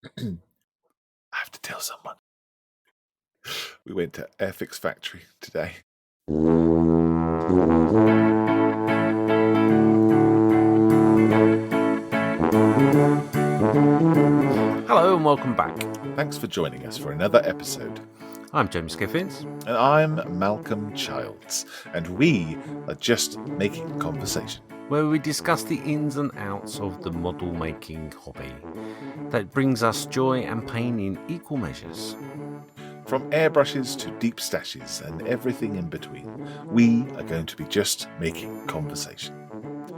I have to tell someone. We went to Airfix Factory today. Hello and welcome back. Thanks for joining us for another episode. I'm James Giffins. And I'm Malcolm Childs. And we are just making conversation. Where we discuss the ins and outs of the model making hobby that brings us joy and pain in equal measures. From airbrushes to deep stashes and everything in between, we are going to be just making conversation.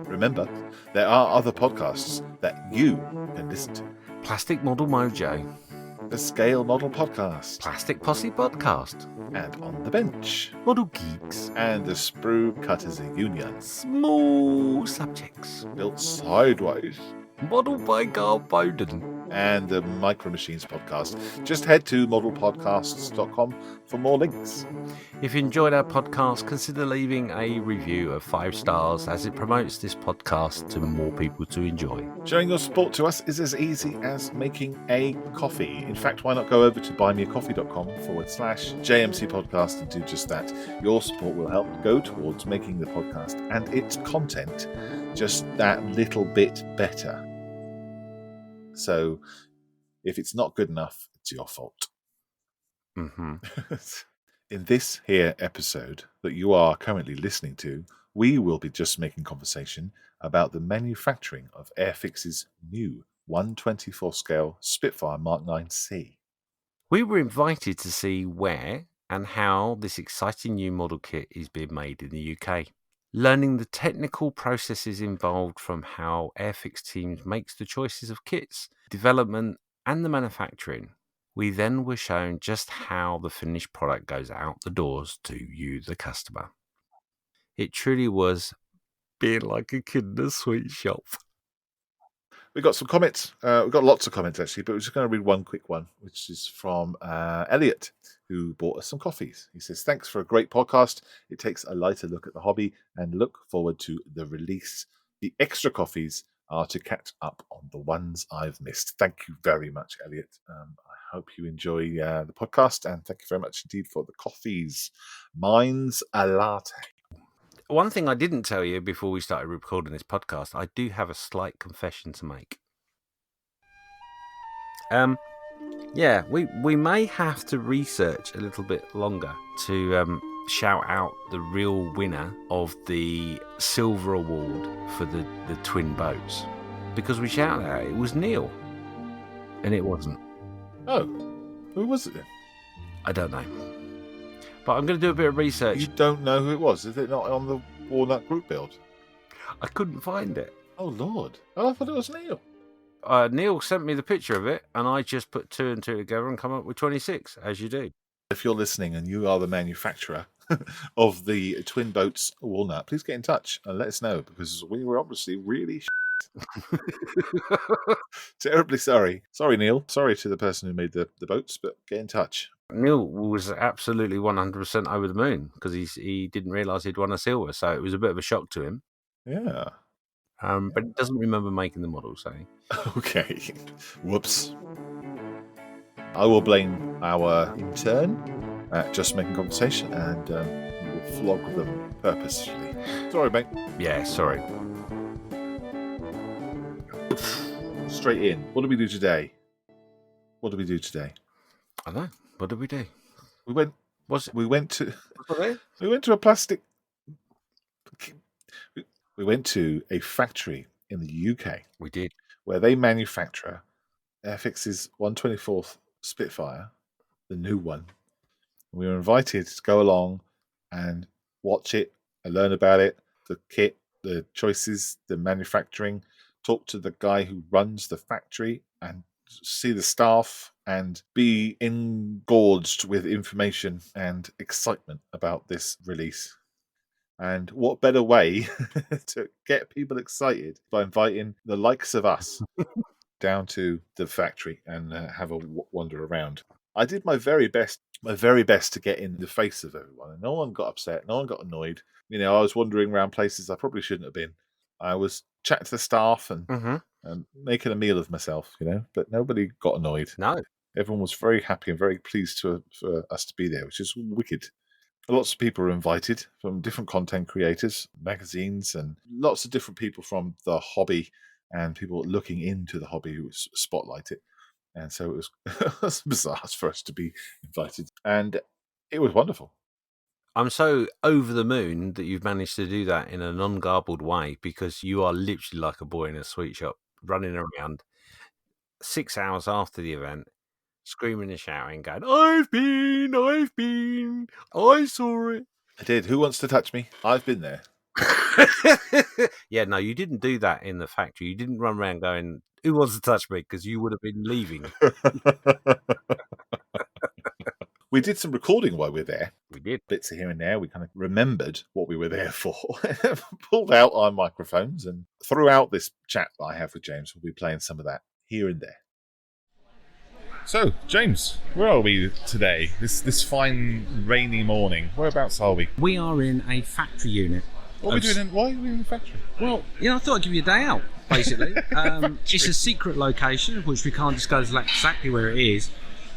Remember, there are other podcasts that you can listen to. Plastic Model Mojo, The Scale Model Podcast, Plastic Posse Podcast, and On the Bench, Model Geeks, and the Sprue Cutters Union. Small Subjects, Built Sideways, Model by Gar Bowden, and the Micro Machines Podcast. Just head to modelpodcasts.com for more links. If you enjoyed our podcast, consider leaving a review of 5 stars as it promotes this podcast to more people to enjoy. Showing your support to us is as easy as making a coffee. In fact, why not go over to buymeacoffee.com/JMC podcast and do just that. Your support will help go towards making the podcast and its content just that little bit better. So if it's not good enough, it's your fault. Mm-hmm. In this here episode that you are currently listening to, we will be just making conversation about the manufacturing of Airfix's new 1/24 scale Spitfire MkIXc. We were invited to see where and how this exciting new model kit is being made in the UK. Learning the technical processes involved from how Airfix teams makes the choices of kits, development and the manufacturing. We then were shown just how the finished product goes out the doors to you, the customer. It truly was being like a kid in a sweet shop. We got some comments. We've got lots of comments actually, but we're just going to read one quick one, which is from Elliot, who bought us some coffees. He says, "Thanks for a great podcast. It takes a lighter look at the hobby and look forward to the release. The extra coffees are to catch up on the ones I've missed." Thank you very much, Elliot. I hope you enjoy the podcast, and thank you very much indeed for the coffees. Mine's a latte. One thing I didn't tell you before we started recording this podcast, I do have a slight confession to make. We may have to research a little bit longer to shout out the real winner of the silver award for the twin boats, because we shouted out it was Neil, and it wasn't. Oh, who was it then? I don't know, but I'm going to do a bit of research. You don't know who it was? Is it not on the Walnut group build? I couldn't find it. Oh, Lord. Oh, I thought it was Neil. Neil sent me the picture of it, and I just put 2 and 2 together and come up with 26, as you do. If you're listening and you are the manufacturer of the Twin Boats Walnut, please get in touch and let us know, because we were obviously really terribly sorry. Sorry, Neil. Sorry to the person who made the boats, but get in touch. Neil was absolutely 100% over the moon because he didn't realise he'd won a silver, so it was a bit of a shock to him. Yeah. But he doesn't remember making the model, so... Okay. Whoops. I will blame our intern at Just Making Conversation, and we will flog them purposefully. Sorry, mate. Yeah, sorry. Straight in. What do we do today? I don't know. What did we do? We went to a plastic. We went to a factory in the UK. We did. Where they manufacture Airfix's 1/24 Spitfire, the new one. We were invited to go along and watch it and learn about it, the kit, the choices, the manufacturing, talk to the guy who runs the factory and see the staff and be engorged with information and excitement about this release. And what better way to get people excited by inviting the likes of us down to the factory and have a wander around. I did my very best to get in the face of everyone, and no one got upset, no one got annoyed. You know, I was wandering around places I probably shouldn't have been. I was chatting to the staff and and making a meal of myself, but nobody got annoyed. No. Everyone was very happy and very pleased for us to be there, which is wicked. Lots of people were invited from different content creators, magazines, and lots of different people from the hobby and people looking into the hobby who spotlight it. And so it was bizarre for us to be invited. And it was wonderful. I'm so over the moon that you've managed to do that in a non-garbled way, because you are literally like a boy in a sweet shop, running around 6 hours after the event, screaming and shouting, going, I've been, I saw it. I did. Who wants to touch me? I've been there. Yeah, no, you didn't do that in the factory. You didn't run around going, who wants to touch me? Because you would have been leaving. We did some recording while we were there. We did. Bits here and there. We kind of remembered what we were there for. Pulled out our microphones, and throughout this chat that I have with James, we'll be playing some of that here and there. So, James, where are we today? This fine rainy morning. Whereabouts are we? We are in a factory unit. What are we doing? Why are we in the factory? Well, I thought I'd give you a day out, basically. It's a secret location, which we can't disclose exactly where it is,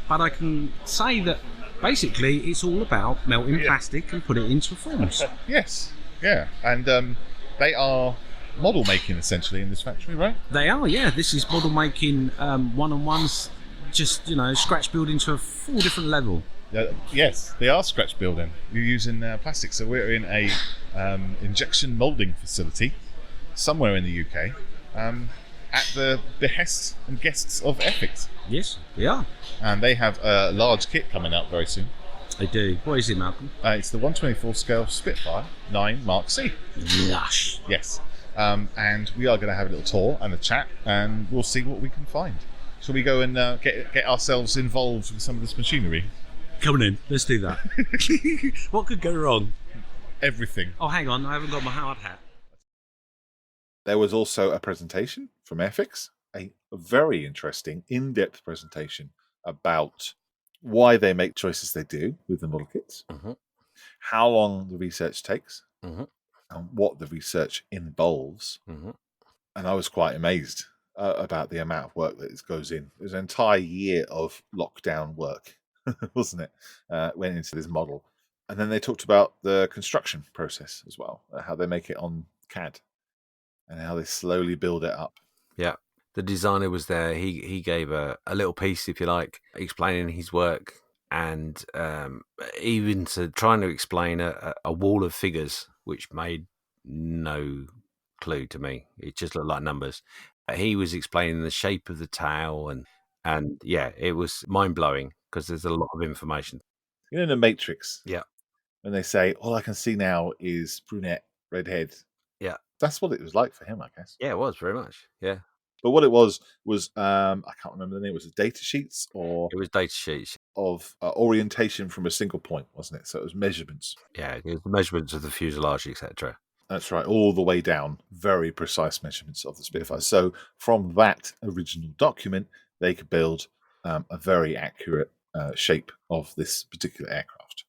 but I can say that basically it's all about melting plastic and put it into forms. Yes, yeah, and they are model making essentially in this factory, right? They are, yeah. This is model making one-on-ones, just scratch building to a full different level. Yes, they are scratch building. You're using plastic, so we're in a injection moulding facility somewhere in the UK, at the behest and guests of Airfix. Yes, we are. And they have a large kit coming out very soon. They do. What is it, Malcolm? It's the 1/24 scale Spitfire 9 Mark C. Lush. Yes. And we are going to have a little tour and a chat, and we'll see what we can find. Shall we go and get ourselves involved with some of this machinery? Come on in, let's do that. What could go wrong? Everything. Oh, hang on, I haven't got my hard hat. There was also a presentation from Airfix, a very interesting, in-depth presentation about why they make choices they do with the model kits, how long the research takes, and what the research involves. And I was quite amazed about the amount of work that goes in. There's an entire year of lockdown work, wasn't it? Went into this model. And then they talked about the construction process as well, how they make it on CAD and how they slowly build it up. Yeah. The designer was there. He gave a little piece, if you like, explaining his work, and even to trying to explain a wall of figures, which made no clue to me. It just looked like numbers. He was explaining the shape of the tail, and yeah, it was mind-blowing because there's a lot of information. You know, in the Matrix, yeah, when they say, all I can see now is brunette, redhead. Yeah. That's what it was like for him, I guess. Yeah, it was very much. Yeah. But what it was I can't remember the name. Was it data sheets or? It was data sheets of orientation from a single point, wasn't it? So it was measurements. Yeah, it was the measurements of the fuselage, etc. That's right, all the way down. Very precise measurements of the Spitfire. So from that original document, they could build a very accurate shape of this particular aircraft.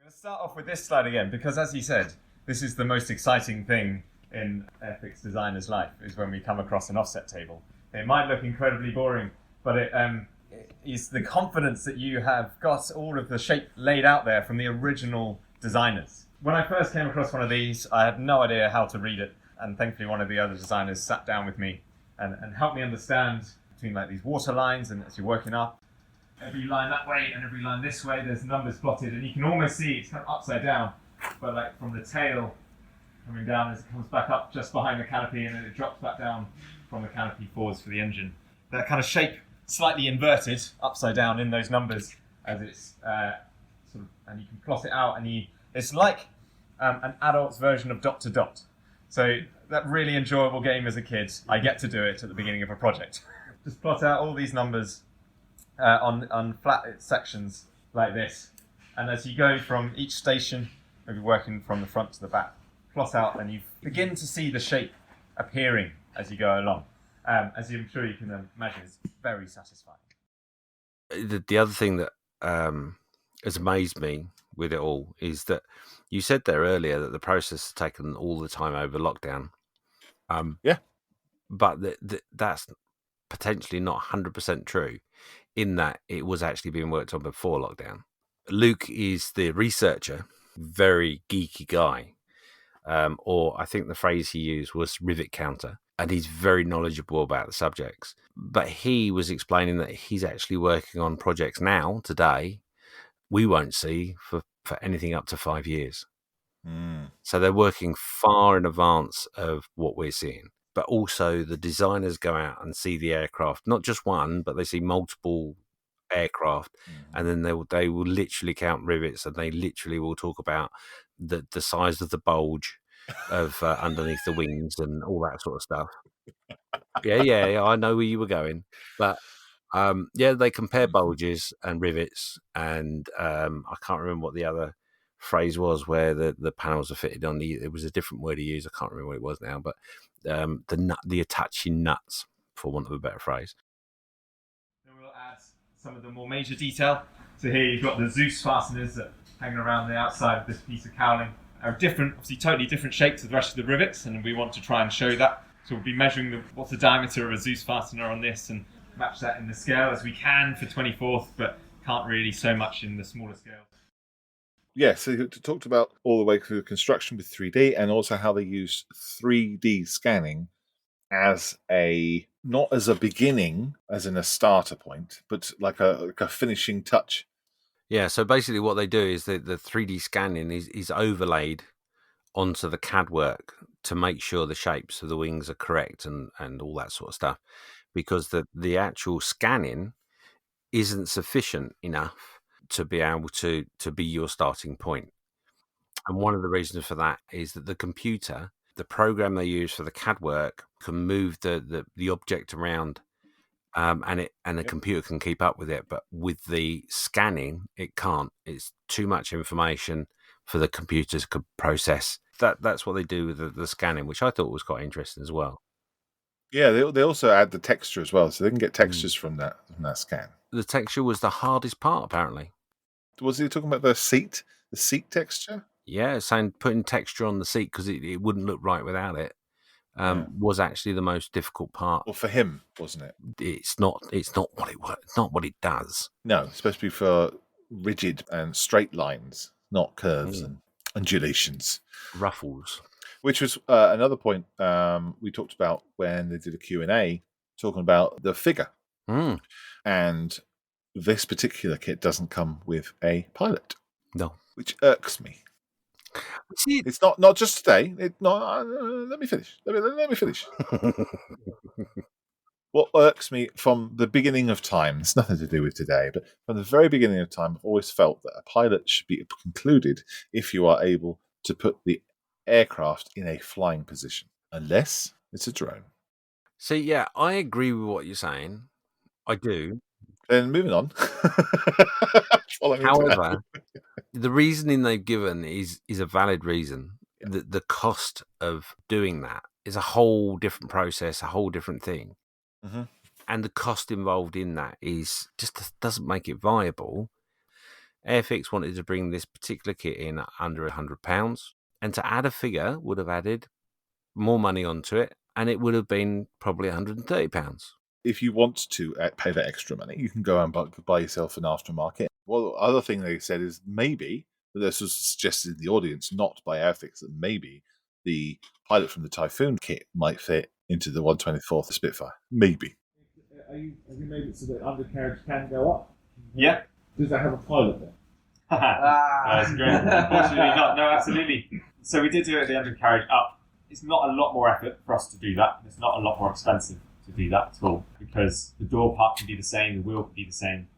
I'm going to start off with this slide again because, as you said, this is the most exciting thing in Airfix designer's life, is when we come across an offset table. It might look incredibly boring, but it is the confidence that you have got all of the shape laid out there from the original designers. When I first came across one of these, I had no idea how to read it, and thankfully one of the other designers sat down with me and helped me understand between like these water lines, and as you're working up, every line that way and every line this way, there's numbers plotted, and you can almost see it's kind of upside down, but like from the tail coming down as it comes back up just behind the canopy, and then it drops back down from the canopy forwards for the engine. That kind of shape, slightly inverted, upside down in those numbers, as it's sort of, and you can plot it out, and it's like an adult's version of dot to dot. So that really enjoyable game as a kid, I get to do it at the beginning of a project. Just plot out all these numbers on flat sections like this, and as you go from each station, maybe working from the front to the back, plot out, and you begin to see the shape appearing as you go along. As I'm sure you can imagine, it's very satisfying. The other thing that has amazed me with it all is that you said there earlier that the process has taken all the time over lockdown. Yeah. but that's potentially not 100% true, in that it was actually being worked on before lockdown. Luke is the researcher, very geeky guy, or I think the phrase he used was rivet counter, and he's very knowledgeable about the subjects. But he was explaining that he's actually working on projects now, today, we won't see for anything up to 5 years. So they're working far in advance of what we're seeing. But also the designers go out and see the aircraft, not just one, but they see multiple aircraft, and then they will literally count rivets, and they literally will talk about the size of the bulge of underneath the wings and all that sort of stuff. Yeah, I know where you were going, but they compare bulges and rivets, and I can't remember what the other phrase was where the panels are fitted on. It was a different word he used. I can't remember what it was now, but the attaching nuts, for want of a better phrase. Then we'll add some of the more major detail. So here you've got the Zeus fasteners that hanging around the outside of this piece of cowling are different, obviously totally different shape to the rest of the rivets, and we want to try and show that. So we'll be measuring what's the diameter of a Zeus fastener on this and match that in the scale as we can for 24th, but can't really so much in the smaller scale. Yeah, so you talked about all the way through the construction with 3D, and also how they use 3D scanning as not as a beginning, as in a starter point, but like a finishing touch. Yeah, so basically what they do is the 3D scanning is overlaid onto the CAD work to make sure the shapes of the wings are correct and all that sort of stuff, because the actual scanning isn't sufficient enough to be able to be your starting point. And one of the reasons for that is that the computer, the program they use for the CAD work, can move the object around, and the computer can keep up with it. But with the scanning, it can't. It's too much information for the computer to process. That's what they do with the scanning, which I thought was quite interesting as well. Yeah, they also add the texture as well, so they can get textures from that scan. The texture was the hardest part, apparently. Was he talking about the seat texture? Yeah, saying putting texture on the seat because it wouldn't look right without it was actually the most difficult part. Well, for him, wasn't it? It's not what it was. It's not what it does. No, it's supposed to be for rigid and straight lines, not curves and undulations. Ruffles. Which was another point we talked about when they did a Q&A, talking about the figure. And this particular kit doesn't come with a pilot. No. Which irks me. See, it's not just today. Let me finish. Let me finish. What irks me from the beginning of time, it's nothing to do with today, but from the very beginning of time, I've always felt that a pilot should be included if you are able to put the aircraft in a flying position, unless it's a drone. See, yeah, I agree with what you're saying. I do. Then moving on. However, the reasoning they've given is a valid reason. Yeah. The cost of doing that is a whole different process, a whole different thing. And the cost involved in that is just doesn't make it viable. Airfix wanted to bring this particular kit in under £100, and to add a figure would have added more money onto it, and it would have been probably £130. If you want to pay that extra money, you can go and buy yourself an aftermarket. Well, the other thing they said is maybe, this was suggested in the audience, not by Airfix, that maybe the pilot from the Typhoon kit might fit into the 124th Spitfire. Maybe. Have you made it so that undercarriage can go up? Yeah. Does that have a pilot then? That's great. Unfortunately not. No, absolutely. So we did do it at the undercarriage up. It's not a lot more effort for us to do that. It's not a lot more expensive to do that at all, because the door part can be the same, the wheel can be the same.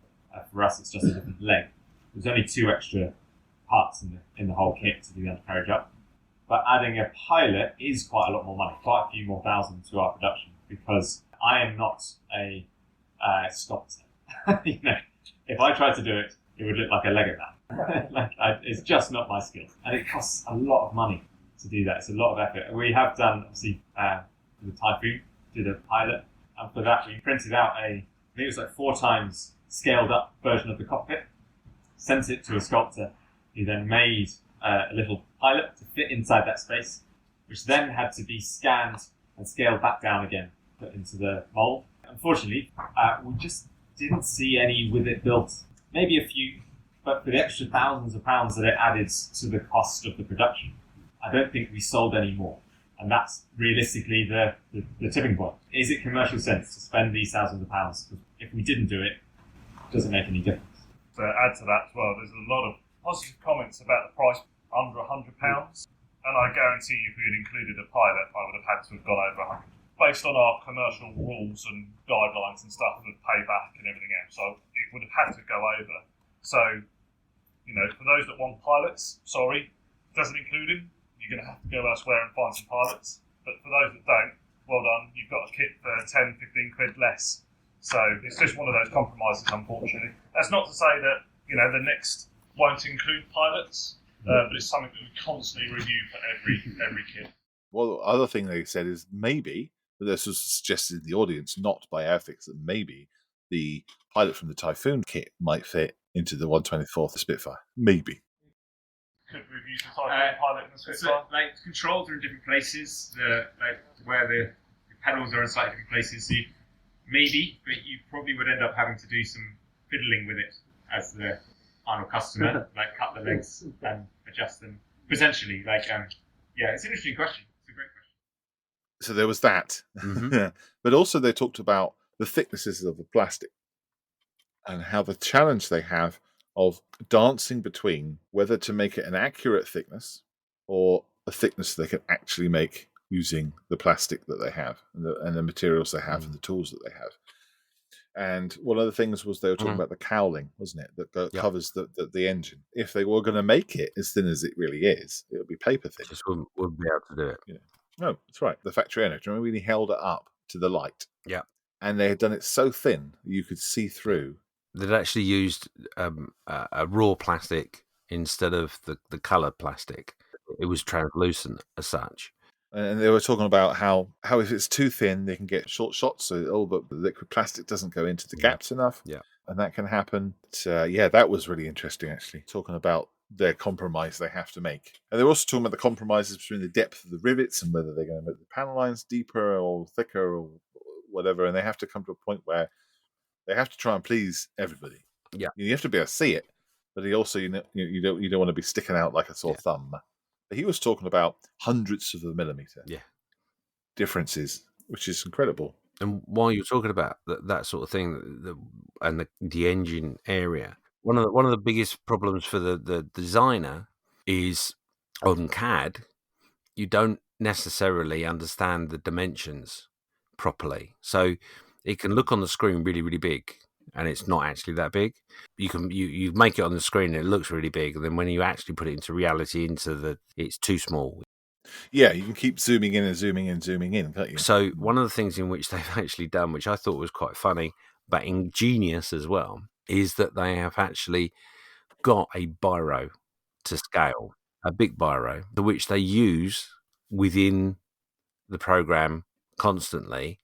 For us, it's just a different leg. There's only 2 extra parts in the whole kit to do the undercarriage up. But adding a pilot is quite a lot more money, quite a few more thousand to our production, because I am not a sculptor. If I tried to do it, it would look like a Lego man. It's just not my skill, and it costs a lot of money to do that. It's a lot of effort. We have done, obviously, the Typhoon, did a pilot, and for that we printed out I think it was like 4 times scaled up version of the cockpit, sent it to a sculptor who then made a little pilot to fit inside that space, which then had to be scanned and scaled back down again put into the mould. Unfortunately, we just didn't see any with it built. Maybe a few, but for the extra thousands of pounds that it added to the cost of the production, I don't think we sold any more. And that's realistically the tipping point. Is it commercial sense to spend these thousands of pounds? If we didn't do it, it doesn't make any difference. To add to that as well, there's a lot of positive comments about the price under £100, and I guarantee you if we had included a pilot, I would have had to have gone over 100. Based on our commercial rules and guidelines and stuff with payback and everything else, so it would have had to go over. So, for those that want pilots, sorry, doesn't include him. You're going to have to go elsewhere and find some pilots. But for those that don't, well done, you've got a kit for 10, 15 quid less. So it's just one of those compromises, unfortunately. That's not to say that, the next won't include pilots, but it's something that we constantly review for every kit. Well, the other thing they said is maybe, but this was suggested in the audience, not by Airfix, that maybe the pilot from the Typhoon kit might fit into the 124th Spitfire. Maybe. Could we use the Typhoon pilot in the Spitfire? So, controls are in different places, where the pedals are in slightly different places. So maybe, but you probably would end up having to do some fiddling with it as the final customer, cut the legs and adjust them. Potentially, it's an interesting question. It's a great question. So there was that. Mhm. But also they talked about the thicknesses of the plastic and how the challenge they have of dancing between whether to make it an accurate thickness or a thickness they can actually make using the plastic that they have and the materials they have and the tools that they have. And one of the things was they were talking about the cowling, wasn't it? That covers the engine. If they were going to make it as thin as it really is, it would be paper thin. Just wouldn't be able to do it. No, that's right. The factory owner, do you remember when he held it up to the light? Yeah. And they had done it so thin you could see through. They'd actually used a raw plastic instead of the coloured plastic. It was translucent as such. And they were talking about how if it's too thin, they can get short shots. So, but the liquid plastic doesn't go into the gaps enough. Yeah. And that can happen. But, that was really interesting, actually, talking about their compromise they have to make. And they're also talking about the compromises between the depth of the rivets and whether they're going to make the panel lines deeper or thicker or whatever. And they have to come to a point where they have to try and please everybody. Yeah. You have to be able to see it, but you don't want to be sticking out like a sore thumb. He was talking about hundreds of a millimeter differences, which is incredible. And while you're talking about that sort of thing, and the engine area, one of the biggest problems for the designer is on CAD, you don't necessarily understand the dimensions properly. So it can look on the screen really, really big, and it's not actually that big. You make it on the screen and it looks really big, and then when you actually put it into reality, it's too small. Yeah, you can keep zooming in and zooming in, can't you? So one of the things in which they've actually done, which I thought was quite funny, but ingenious as well, is that they have actually got a biro to scale, a big biro, which they use within the program constantly.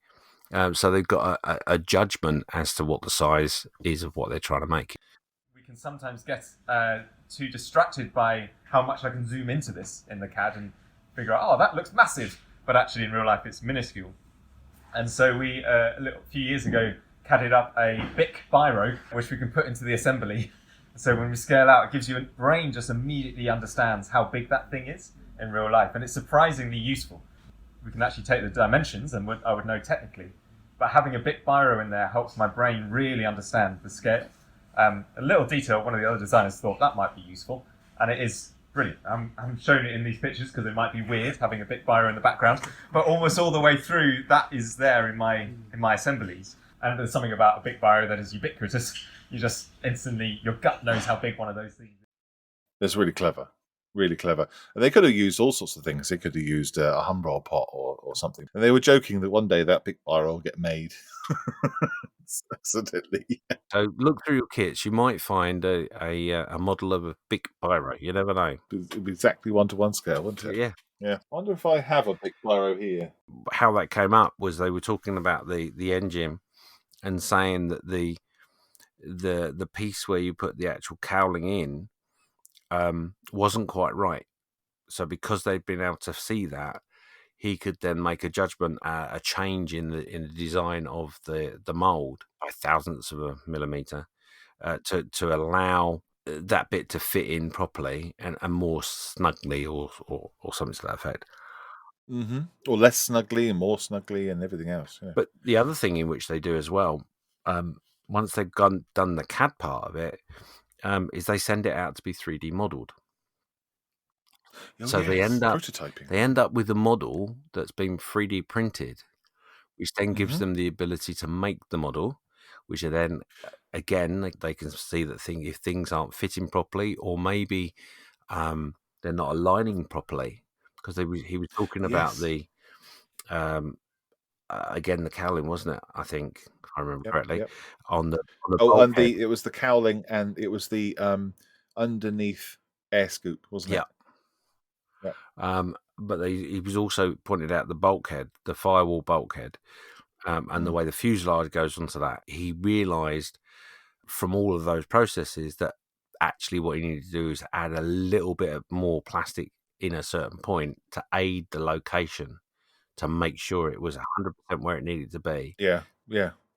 So they've got a judgment as to what the size is of what they're trying to make. We can sometimes get too distracted by how much I can zoom into this in the CAD and figure out, that looks massive, but actually in real life it's minuscule. And so we, a few years ago, CAD'd up a BIC biro, which we can put into the assembly. So when we scale out, it gives you a brain just immediately understands how big that thing is in real life. And it's surprisingly useful. We can actually take the dimensions, and I would know technically. But having a BIC biro in there helps my brain really understand the scale. A little detail, one of the other designers thought that might be useful, and it is brilliant. I haven't shown it in these pictures because it might be weird having a BIC biro in the background, but almost all the way through, that is there in my assemblies. And there's something about a BIC biro that is ubiquitous. You just instantly, your gut knows how big one of those things is. That's really clever. Really clever. And they could have used all sorts of things. They could have used a humbrol pot or something. And they were joking that one day that BIC biro will get made. Accidentally. So look through your kits. You might find a model of a BIC biro. You never know. It'd be exactly 1-to-1 scale, wouldn't it? Yeah. Yeah. I wonder if I have a BIC biro here. How that came up was they were talking about the engine and saying that the piece where you put the actual cowling in wasn't quite right. So because they'd been able to see that, he could then make a judgment, a change in the design of the mold by thousandths of a millimeter to allow that bit to fit in properly and more snugly or something to that effect. Or less snugly and more snugly and everything else. Yeah. But the other thing in which they do as well, once they've done the CAD part of it, is they send it out to be 3D modeled. So they end up prototyping. They end up with a model that's been 3D printed, which then gives them the ability to make the model, which are then again they can see that if things aren't fitting properly, or maybe they're not aligning properly, because he was talking about the again the cowling, wasn't it? I think, if I remember correctly, on the and it was the cowling and it was the underneath air scoop, wasn't it? Yeah. But he was also pointed out the bulkhead, the firewall bulkhead, and the way the fuselage goes onto that. He realised from all of those processes that actually what he needed to do is add a little bit of more plastic in a certain point to aid the location, to make sure it was 100% where it needed to be. Yeah.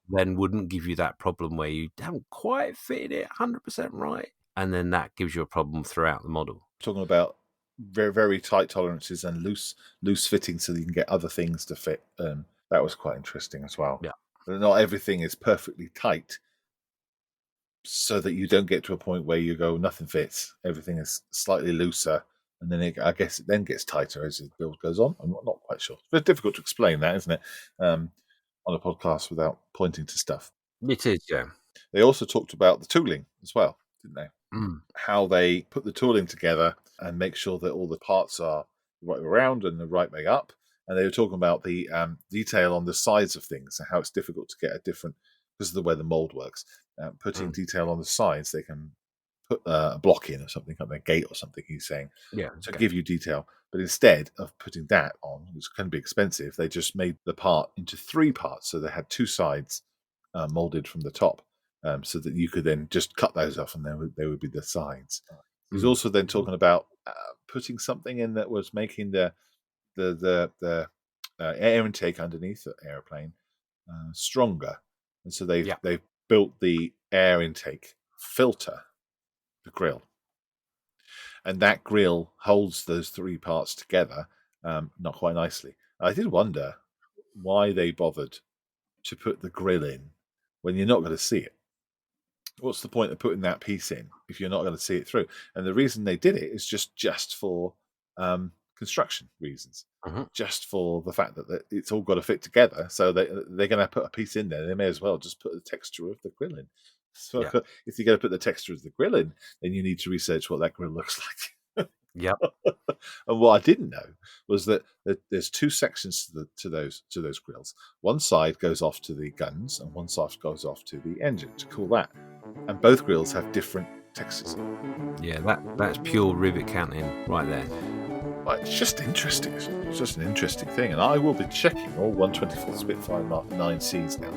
Then wouldn't give you that problem where you haven't quite fitted it 100% right, and then that gives you a problem throughout the model. Talking about very, very tight tolerances and loose fitting, so that you can get other things to fit. That was quite interesting as well. Yeah, not everything is perfectly tight, so that you don't get to a point where you go nothing fits. Everything is slightly looser, and then I guess it then gets tighter as the build goes on. I'm not quite sure. It's very difficult to explain that, isn't it? On a podcast without pointing to stuff. It is, yeah. They also talked about the tooling as well, didn't they? How they put the tooling together and make sure that all the parts are the right way around and the right way up. And they were talking about the detail on the sides of things and how it's difficult to get a different, because of the way the mold works. Putting detail on the sides, they can put a block in or something, like a gate or something, he's saying, to give you detail. But instead of putting that on, which can be expensive, they just made the part into 3 parts. So they had 2 sides molded from the top, so that you could then just cut those off and they would be the sides. He's also then talking about putting something in that was making the air intake underneath the airplane stronger. And so they've built the air intake filter, the grill, and that grill holds those 3 parts together not quite nicely. I did wonder why they bothered to put the grill in when you're not going to see it. What's the point of putting that piece in if you're not going to see it through? And the reason they did it is just for construction reasons, just for the fact that it's all got to fit together. So they're going to put a piece in there. They may as well just put the texture of the grill in. So if you're going to put the texture of the grill in, then you need to research what that grill looks like. Yep. And what I didn't know was that there's 2 sections to those grills. One side goes off to the guns, and one side goes off to the engine to cool that. And both grills have different textures. Yeah, that's pure rivet counting right there. Well, it's just interesting. It's just an interesting thing, and I will be checking all 124 Spitfire Mark 9Cs now.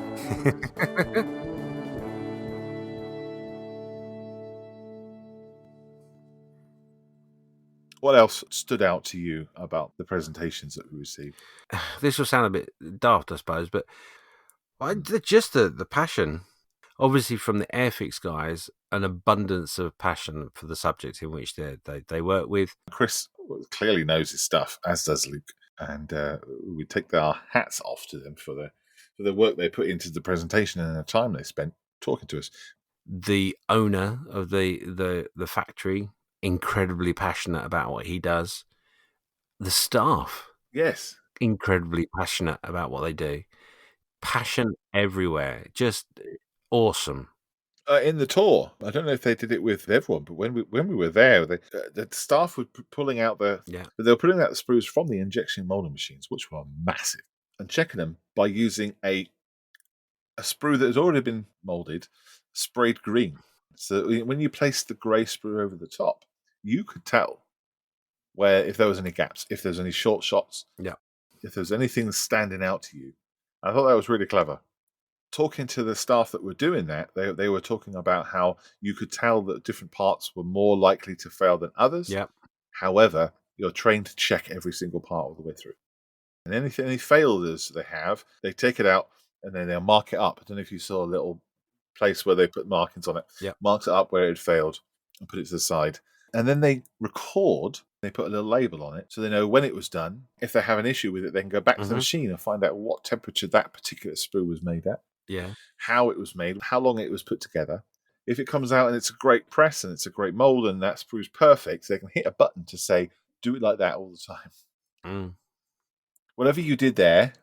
What else stood out to you about the presentations that we received? This will sound a bit daft, I suppose, but just the passion, obviously from the Airfix guys, an abundance of passion for the subject in which they work with. Chris clearly knows his stuff, as does Luke, and we take our hats off to them for the work they put into the presentation and the time they spent talking to us. The owner of the factory, incredibly passionate about what he does. The staff, yes, incredibly passionate about what they do. Passion everywhere, just awesome. In the tour, I don't know if they did it with everyone, but when we were there, the staff were pulling out they were pulling out the sprues from the injection molding machines, which were massive, and checking them by using a sprue that has already been molded, sprayed green. So when you place the grey sprue over the top, you could tell if there was any gaps, if there's any short shots, if there's anything standing out to you. I thought that was really clever. Talking to the staff that were doing that, they were talking about how you could tell that different parts were more likely to fail than others. Yeah. However, you're trained to check every single part all the way through. And any failures they have, they take it out and then they'll mark it up. I don't know if you saw a little place where they put markings on it. Yep. Marks it up where it failed and put it to the side. And then they record, they put a little label on it so they know when it was done. If they have an issue with it, they can go back to the machine and find out what temperature that particular sprue was made at. Yeah. How it was made, how long it was put together. If it comes out and it's a great press and it's a great mold and that sprue's perfect, they can hit a button to say, do it like that all the time. Mm. Whatever you did there,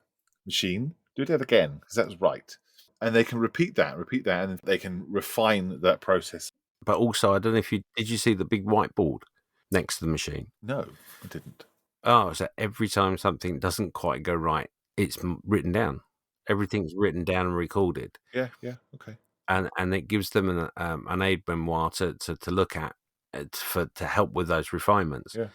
machine, do that again, because that was right. And they can repeat that, and they can refine that process. But also, I don't know if did you see the big whiteboard next to the machine? No, I didn't. Oh, so every time something doesn't quite go right, it's written down. Everything's written down and recorded. Yeah, okay. And it gives them an aid memoir to look at to help with those refinements. Yeah.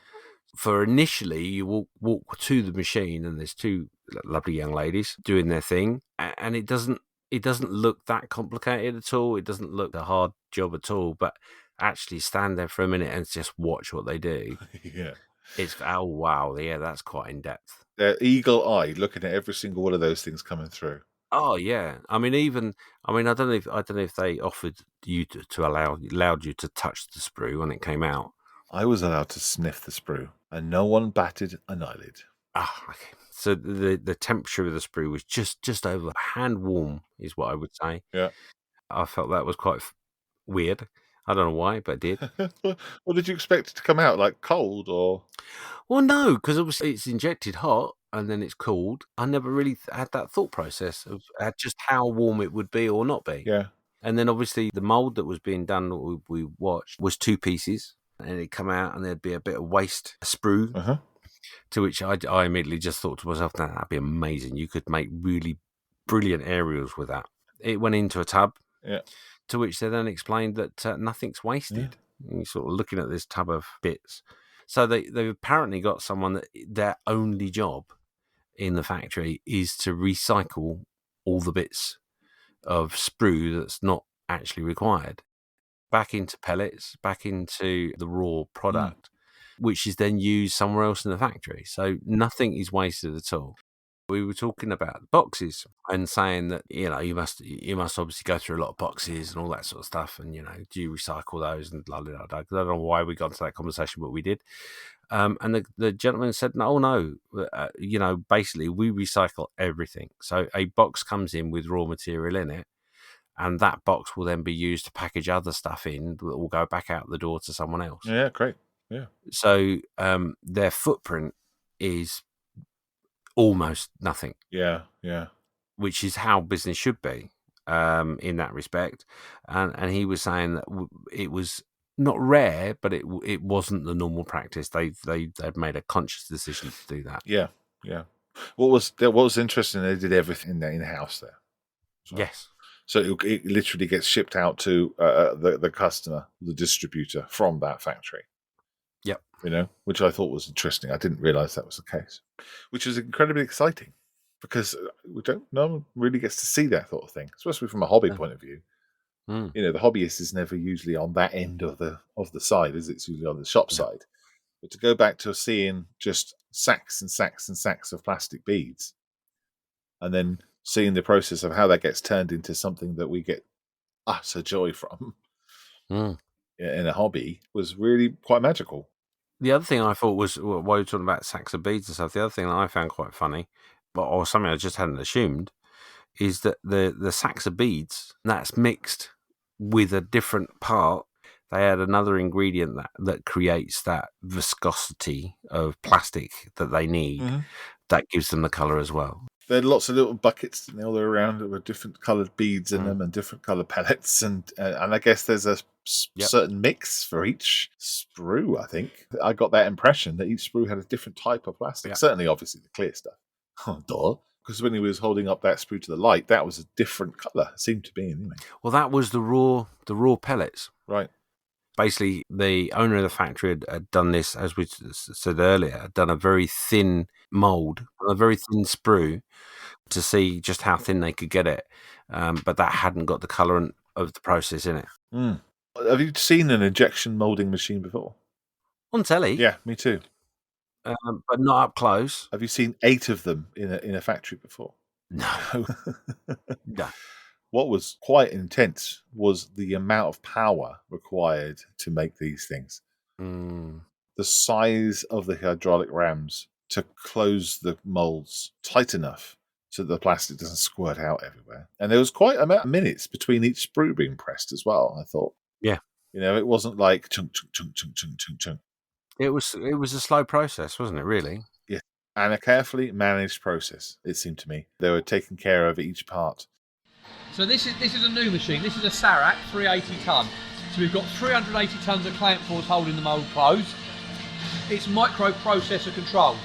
For initially, you walk to the machine, and there's two lovely young ladies doing their thing, and it doesn't look that complicated at all. It doesn't look a hard job at all. But actually, stand there for a minute and just watch what they do. Yeah. It's oh wow, yeah, that's quite in depth. They're eagle-eyed, looking at every single one of those things coming through. Oh yeah, I don't know if they offered you to allowed you to touch the sprue when it came out. I was allowed to sniff the sprue, and no one batted an eyelid. Ah, okay. So the temperature of the sprue was just over hand warm, is what I would say. Yeah, I felt that was quite weird. I don't know why, but it did. What did you expect it to come out like cold or? Well, no, because obviously it's injected hot and then it's cooled. I never really had that thought process of just how warm it would be or not be. Yeah. And then obviously the mold that was being done that we watched was 2 pieces, and it'd come out and there'd be a bit of waste sprue. To which I immediately just thought to myself, "No, that'd be amazing. You could make really brilliant aerials with that." It went into a tub. Yeah. To which they then explained that nothing's wasted. Yeah. And you're sort of looking at this tub of bits. So they've apparently got someone that their only job in the factory is to recycle all the bits of sprue that's not actually required back into pellets, back into the raw product, which is then used somewhere else in the factory. So nothing is wasted at all. We were talking about boxes and saying that, you must obviously go through a lot of boxes and all that sort of stuff. And, do you recycle those? And I don't know why we got into that conversation, but we did. And the gentleman said, no, basically we recycle everything. So a box comes in with raw material in it, and that box will then be used to package other stuff in that will go back out the door to someone else. Yeah, great. Yeah. So their footprint is almost nothing. Yeah. Which is how business should be in that respect. And he was saying that it was not rare, but it wasn't the normal practice. They'd made a conscious decision to do that. Yeah. What was interesting, they did everything in house there. So. Yes. So it literally gets shipped out to the customer, the distributor from that factory. Yep. Which I thought was interesting. I didn't realize that was the case, which is incredibly exciting because no one really gets to see that sort of thing, especially from a hobby point of view. The hobbyist is never usually on that end of the side, is it? It's usually on the shop side. But to go back to seeing just sacks and sacks and sacks of plastic beads, and then seeing the process of how that gets turned into something that we get utter joy from in a hobby was really quite magical. The other thing I thought was, while you're talking about sacks of beads and stuff, the other thing that I found quite funny, or something I just hadn't assumed, is that the sacks of beads, that's mixed with a different part. They add another ingredient that creates that viscosity of plastic that they need. That gives them the colour as well. There are lots of little buckets all around with different coloured beads in them and different coloured pellets, and I guess there's a certain mix for each sprue. I think I got that impression that each sprue had a different type of plastic. Yep. Certainly, obviously, the clear stuff. Oh, duh. Because when he was holding up that sprue to the light, that was a different colour. It seemed to be anyway. Well, that was the raw pellets. Right. Basically, the owner of the factory had done this, as we said earlier, had done a very thin mould, a very thin sprue, to see just how thin they could get it. But that hadn't got the colour of the process in it. Have you seen an injection moulding machine before? On telly? Yeah, me too. but not up close. Have you seen 8 of them in a factory before? No. No. What was quite intense was the amount of power required to make these things. Mm. The size of the hydraulic rams to close the molds tight enough so the plastic doesn't squirt out everywhere. And there was quite a amount of minutes between each sprue being pressed as well, I thought. Yeah. It wasn't like chunk, chunk, chunk, chunk, chunk, chunk, chunk. It was a slow process, wasn't it, really? Yeah. And a carefully managed process, it seemed to me. They were taking care of each part. So this is a new machine. This is a Sarac 380 ton. So we've got 380 tons of clamp force holding the mould closed. It's microprocessor controlled.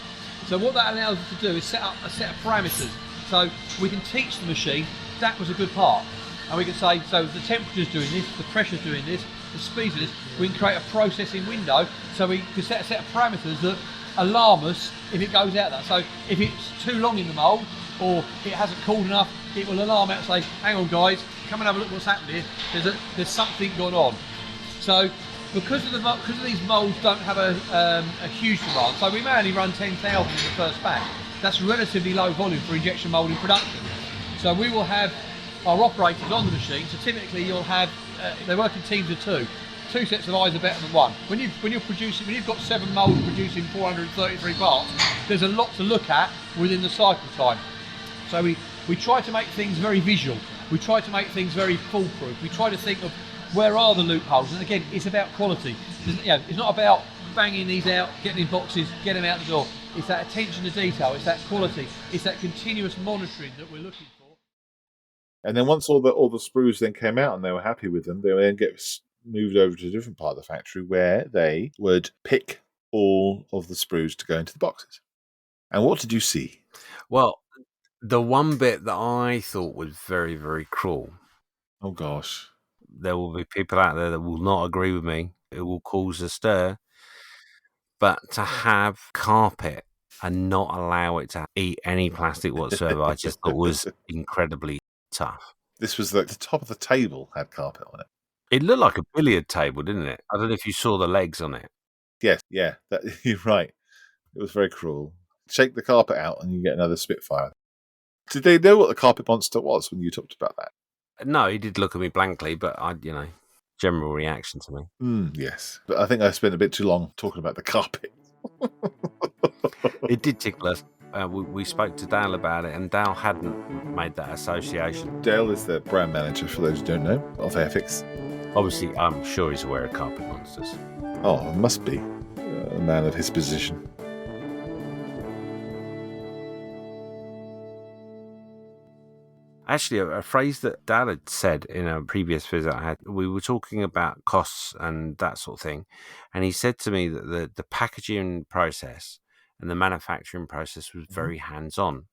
So what that allows us to do is set up a set of parameters. So we can teach the machine that was a good part. And we can say, so the temperature's doing this, the pressure's doing this, the speed's doing this. We can create a processing window so we can set a set of parameters that alarm us if it goes out that. So if it's too long in the mould or it hasn't cooled enough, it will alarm out and say, hang on guys, come and have a look what's happening here. There's something gone on. So because of these moulds don't have a huge demand, so we may only run 10,000 in the first batch. That's relatively low volume for injection moulding production. So we will have our operators on the machine. So typically you'll have they work in teams of 2. 2 sets of eyes are better than 1. When you've got 7 moulds producing 433 parts, there's a lot to look at within the cycle time. So we try to make things very visual. We try to make things very foolproof. We try to think of where are the loopholes, and again, it's about quality. It's not about banging these out, getting in boxes, getting them out the door. It's that attention to detail. It's that quality. It's that continuous monitoring that we're looking for. And then once all the sprues then came out and they were happy with them, they would then get moved over to a different part of the factory where they would pick all of the sprues to go into the boxes. And what did you see? Well, the one bit that I thought was very, very cruel. Oh, gosh. There will be people out there that will not agree with me. It will cause a stir. But to have carpet and not allow it to eat any plastic whatsoever, I just thought was incredibly tough. This was the top of the table had carpet on it. It looked like a billiard table, didn't it? I don't know if you saw the legs on it. Yes, yeah, you're right. It was very cruel. Shake the carpet out and you get another Spitfire. Did they know what the carpet monster was when you talked about that? No, he did look at me blankly, but general reaction to me. Yes, but I think I spent a bit too long talking about the carpet. It did tickle us. We spoke to Dale about it, and Dale hadn't made that association. Dale is the brand manager, for those who don't know, of Airfix. Obviously, I'm sure he's aware of carpet monsters. Oh, must be a man of his position. Actually, a phrase that Dad had said in a previous visit I had, we were talking about costs and that sort of thing, and he said to me that the packaging process and the manufacturing process was very hands-on.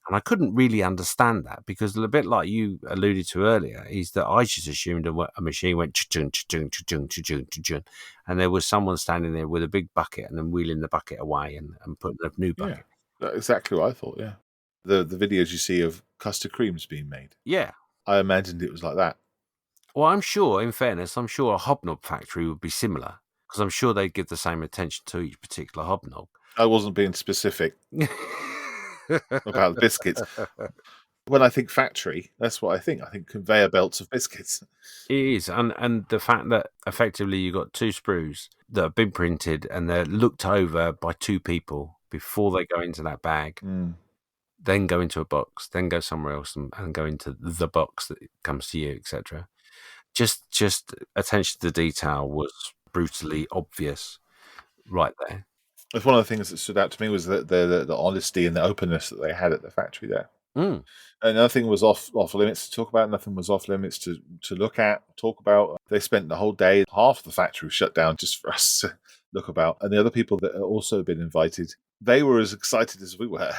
And I couldn't really understand that because a bit like you alluded to earlier, is that I just assumed a machine went cha-chung, cha-chung, cha-chung, cha-chung, cha-chung, and there was someone standing there with a big bucket and then wheeling the bucket away and putting a new bucket. Yeah, that's exactly what I thought, yeah. The videos you see of custard creams being made. Yeah. I imagined it was like that. Well, I'm sure, in fairness, a hobnob factory would be similar because I'm sure they'd give the same attention to each particular hobnob. I wasn't being specific about the biscuits. When I think factory, that's what I think. I think conveyor belts of biscuits. It is. And the fact that effectively you've got 2 sprues that have been printed and they're looked over by 2 people before they go into that bag. Then go into a box, then go somewhere else and go into the box that comes to you, etc. Just attention to detail was brutally obvious right there. It's one of the things that stood out to me was the honesty and the openness that they had at the factory there. And nothing was off limits to talk about. Nothing was off limits to look at, talk about. They spent the whole day, half the factory was shut down just for us to look about. And the other people that had also been invited, they were as excited as we were.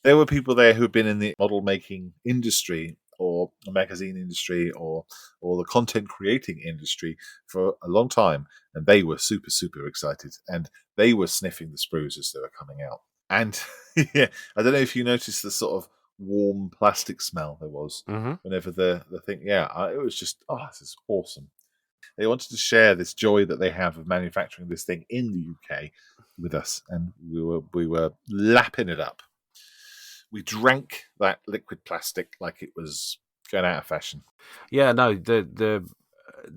There were people there who had been in the model making industry or the magazine industry or the content creating industry for a long time. And they were super, super excited. And they were sniffing the sprues as they were coming out. And yeah, I don't know if you noticed the sort of warm plastic smell there was whenever the thing. Yeah, it was just, this is awesome. They wanted to share this joy that they have of manufacturing this thing in the UK with us, and we were lapping it up. We drank that liquid plastic like it was going out of fashion. Yeah, no, they're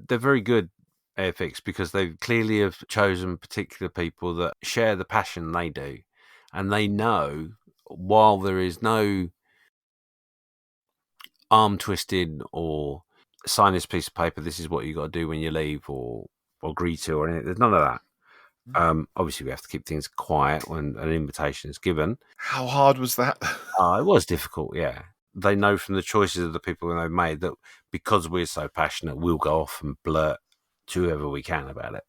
very good, Airfix, because they clearly have chosen particular people that share the passion they do, and they know while there is no arm twisting or sign this piece of paper, this is what you got to do when you leave, or agree to, or anything. There's none of that. Obviously, we have to keep things quiet when an invitation is given. How hard was that? It was difficult, yeah. They know from the choices of the people they've made that because we're so passionate, we'll go off and blurt to whoever we can about it.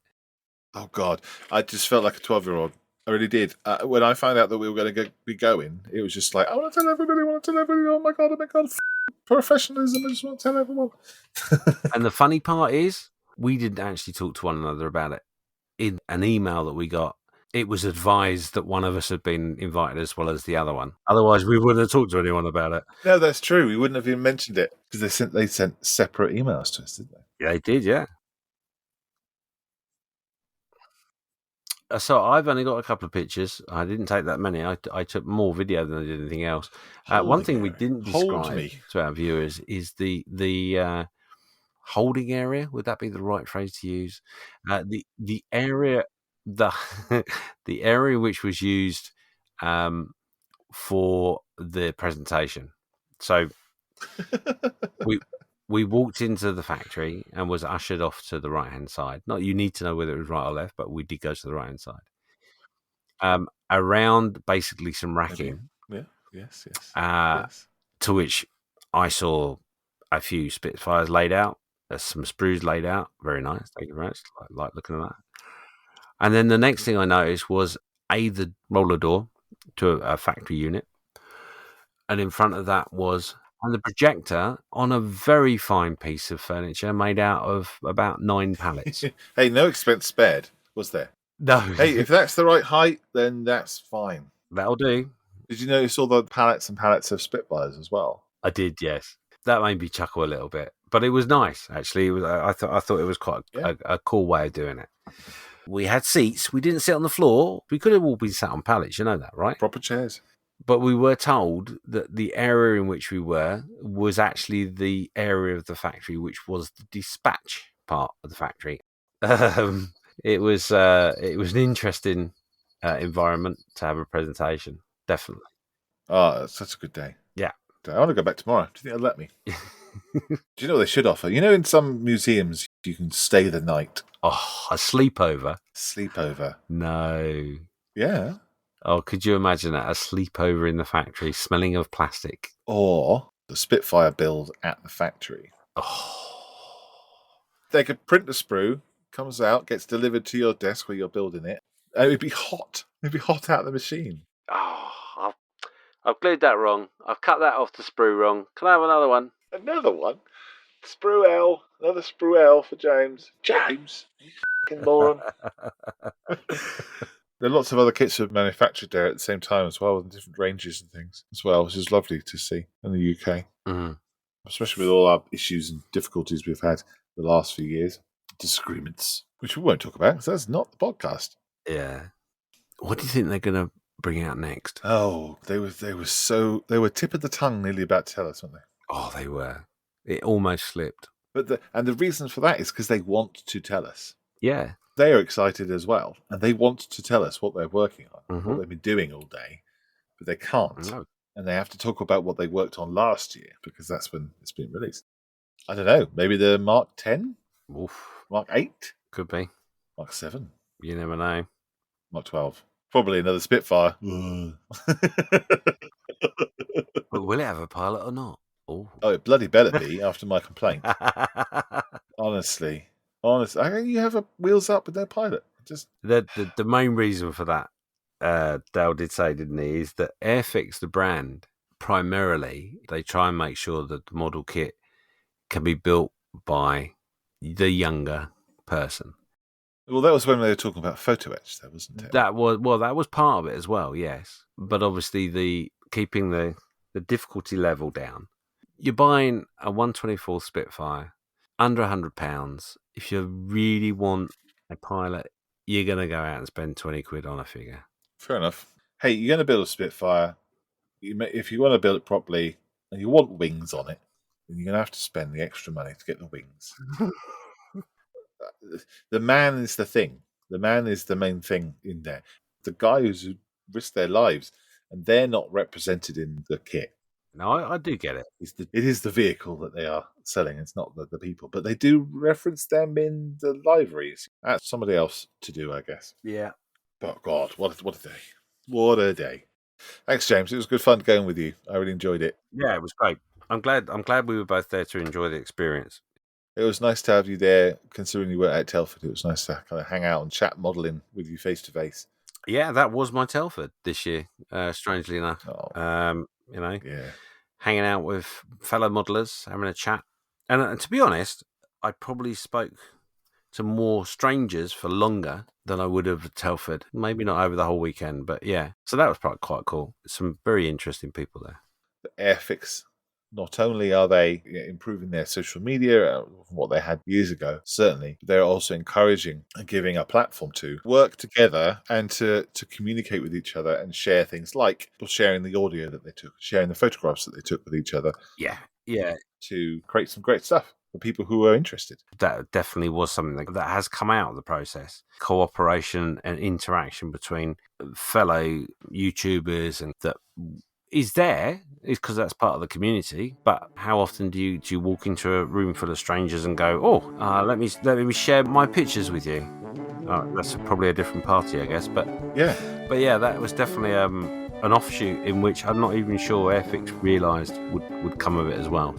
Oh, God. I just felt like a 12-year-old. I really did. When I found out that we were going to be going, it was just like, I want to tell everybody, oh my God, professionalism, I just want to tell everyone. And the funny part is, we didn't actually talk to one another about it. In an email that we got, it was advised that one of us had been invited as well as the other one. Otherwise, we wouldn't have talked to anyone about it. No, that's true. We wouldn't have even mentioned it because they sent separate emails to us, didn't they? Yeah, they did, yeah. So I've only got a couple of pictures. I didn't take that many. I took more video than I did anything else. One thing we didn't describe to our viewers is the holding area. Would that be the right phrase to use? The area the area which was used for the presentation. So we walked into the factory and was ushered off to the right-hand side. Not you need to know whether it was right or left, but we did go to the right-hand side. Around basically some racking. Yeah. Yes. To which I saw a few Spitfires laid out. There's some sprues laid out. Very nice. Thank you very much. Like looking at that. And then the next thing I noticed was the roller door to a factory unit. And in front of that was the projector on a very fine piece of furniture made out of about 9 pallets. Hey, no expense spared, was there? No. Hey, if that's the right height, then that's fine. That'll do. Did you notice all the pallets and pallets of Spitfires as well? I did, yes. That made me chuckle a little bit. But it was nice, actually. It was, I thought it was quite a cool way of doing it. We had seats. We didn't sit on the floor. We could have all been sat on pallets. You know that, right? Proper chairs. But we were told that the area in which we were was actually the area of the factory which was the dispatch part of the factory. It was an interesting environment to have a presentation. Definitely. Oh, it's such a good day. Yeah. I want to go back tomorrow. Do you think they'll let me? Do you know what they should offer? You know, in some museums, you can stay the night. Oh, a sleepover? Sleepover. No. Yeah. Oh, could you imagine that? A sleepover in the factory, smelling of plastic. Or the Spitfire build at the factory. Oh. They could print the sprue, comes out, gets delivered to your desk where you're building it, and it'd be hot. It'd be hot out of the machine. Oh, I've glued that wrong. I've cut that off the sprue wrong. Can I have another one? Another one? Sprue L. Another sprue L for James. James? You fucking moron. There are lots of other kits that are manufactured there at the same time as well, and different ranges and things as well, which is lovely to see in the UK. Mm. Especially with all our issues and difficulties we've had the last few years. Disagreements, which we won't talk about because that's not the podcast. Yeah. What do you think they're going to bring out next? Oh, they were tip of the tongue nearly about to tell us, weren't they? Oh, they were. It almost slipped. But the reason for that is because they want to tell us. Yeah. They are excited as well, and they want to tell us what they're working on, Mm-hmm. what they've been doing all day, but they can't. No. And they have to talk about what they worked on last year because that's when it's been released. I don't know. Maybe the Mark 10? Oof. Mark 8? Could be. Mark 7? You never know. Mark 12? Probably another Spitfire. But will it have a pilot or not? Oh, it bloody better be after my complaint. Honestly. How can you have wheels up with no pilot? Just the main reason for that, Dale did say, didn't he, is that Airfix, the brand, primarily, they try and make sure that the model kit can be built by the younger person. Well, that was when they were talking about photo etch, though, wasn't it? That was part of it as well, yes. But obviously, keeping the difficulty level down. You're buying a 124 Spitfire under £100. If you really want a pilot, you're going to go out and spend 20 quid on a figure. Fair enough. Hey, you're going to build a Spitfire. If you want to build it properly and you want wings on it, then you're going to have to spend the extra money to get the wings. The man is the thing. The man is the main thing in there. The guy who's risked their lives, and they're not represented in the kit. No, I do get it. It is the vehicle that they are selling. It's not the people. But they do reference them in the liveries. That's somebody else to do, I guess. Yeah. But God, what a day. What a day. Thanks, James. It was good fun going with you. I really enjoyed it. Yeah, it was great. I'm glad we were both there to enjoy the experience. It was nice to have you there, considering you weren't at Telford. It was nice to kind of hang out and chat modelling with you face to face. Yeah, that was my Telford this year, strangely enough. Oh, yeah. Hanging out with fellow modelers, having a chat. And to be honest, I probably spoke to more strangers for longer than I would have at Telford. Maybe not over the whole weekend, but yeah. So that was probably quite cool. Some very interesting people there. The Airfix, not only are they improving their social media from what they had years ago, certainly, but they're also encouraging and giving a platform to work together and to communicate with each other and share things like sharing the audio that they took, sharing the photographs that they took with each other. Yeah. To create some great stuff for people who are interested. That definitely was something that has come out of the process. Cooperation and interaction between fellow YouTubers, and that is because that's part of the community. But how often do you walk into a room full of strangers and go, let me share my pictures with you? That's probably a different party, I guess. But yeah, that was definitely an offshoot in which I'm not even sure Airfix realised would come of it as well.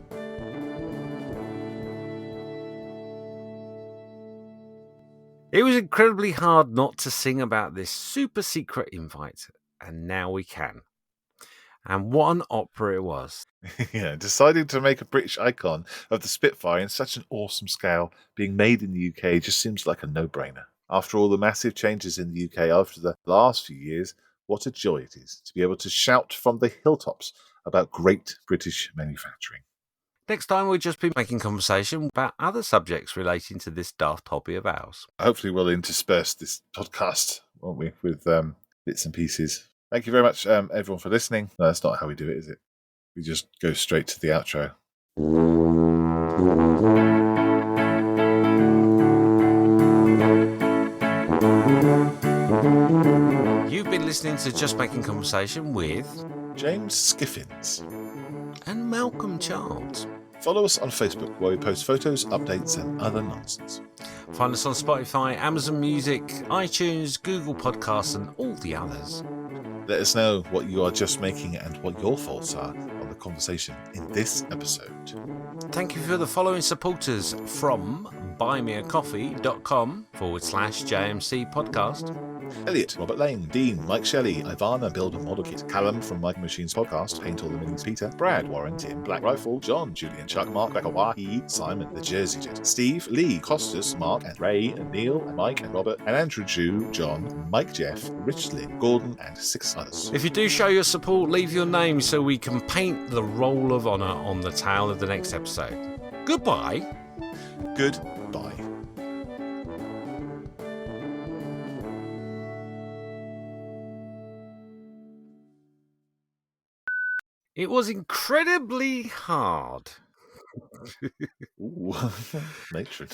It was incredibly hard not to sing about this super secret invite, and now we can. And what an opera it was. Yeah, deciding to make a British icon of the Spitfire in such an awesome scale being made in the UK just seems like a no-brainer. After all the massive changes in the UK after the last few years, what a joy it is to be able to shout from the hilltops about great British manufacturing. Next time we'll just be making conversation about other subjects relating to this daft hobby of ours. Hopefully we'll intersperse this podcast, won't we, with bits and pieces. Thank you very much, everyone, for listening. No, that's not how we do it, is it? We just go straight to the outro. You've been listening to Just Making Conversation with James Skiffins and Malcolm Childs. Follow us on Facebook, where we post photos, updates, and other nonsense. Find us on Spotify, Amazon Music, iTunes, Google Podcasts, and all the others. Let us know what you are just making and what your thoughts are on the conversation in this episode. Thank you for the following supporters from buymeacoffee.com/JMC podcast. Elliot, Robert Lane, Dean, Mike Shelley, Ivana, Build a Model Kit, Callum from Mike Machines Podcast, Paint All the Minis Peter, Brad, Warren, Tim, Black Rifle, John, Julian, Chuck, Mark, Bekawahi, Simon, The Jersey Jet, Steve, Lee, Costas, Mark, and Ray, and Neil, and Mike, and Robert, and Andrew, Jew, John, Mike, Jeff, Rich, Lynn, Gordon, and 6 others. If you do show your support, leave your name so we can paint the roll of honour on the tail of the next episode. Goodbye. Goodbye. It was incredibly hard. Ooh, matron.